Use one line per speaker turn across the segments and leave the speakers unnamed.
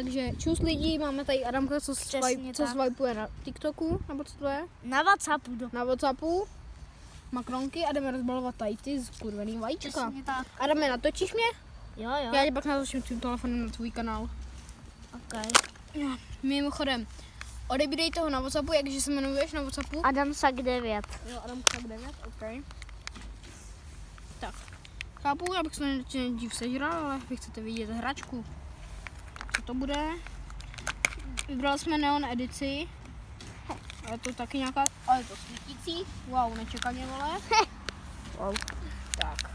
Takže čus lidi, máme tady Adamka, co swipeuje na TikToku, nebo co to je?
Na WhatsAppu.
Na WhatsAppu. Makronky a jdeme rozbalovat tady ty skurvený vajíčka.
Přesně tak.
Adame, natočíš mě?
Jo.
Já tě pak natočím tím telefonem na tvůj kanál.
Okay.
Mimochodem, odebírejte ho na WhatsAppu, jakže se jmenuješ na WhatsAppu?
Adam Sak 9.
Jo, Adam Sak 9, ok. Tak, chápu, abych se nejdřív sežral, ale vy chcete vidět hračku. Co to bude? Vybrali jsme Neon edici. Je to taky nějaká, ale je to svítící. Wow, nečekaně, vole.
Wow.
Tak.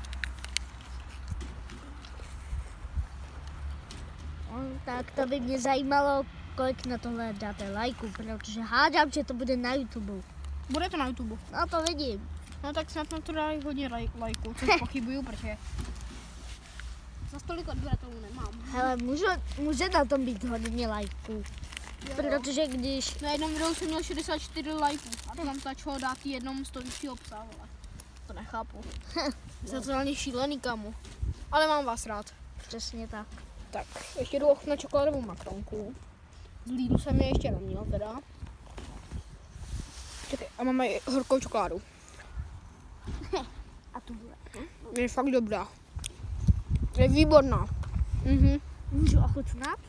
Tak to by mě zajímalo, kolik na tohle dáte lajků, protože hádám, že to bude na YouTube.
Bude to na YouTube.
No to vidím.
No tak snad na to dají hodně lajků, což pochybuju, protože za tolik odběratelů nemám.
Hele, může na tom být hodně lajků. Protože když...
Na jednom videu jsem měl 64 lajků a tam stačilo dát jednom stojícího psa, vole. To nechápu. Jsem totálně šílený, kamu. Ale mám vás rád.
Přesně tak.
Tak, ještě jdu ochutnat čokoládovou makronku. Z Lidlu jsem je ještě neměl teda. Čekaj, a máme i horkou čokoládu.
A tu bude.
Je fakt dobrá. Je výborná.
Můžu ochutnat?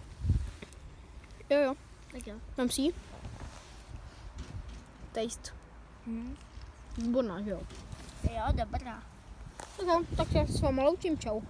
Jo.
Tak jo.
Mám si ji? Taste. Výborná, že jo?
Jo, dobrá.
Tak se s váma loučím, čau.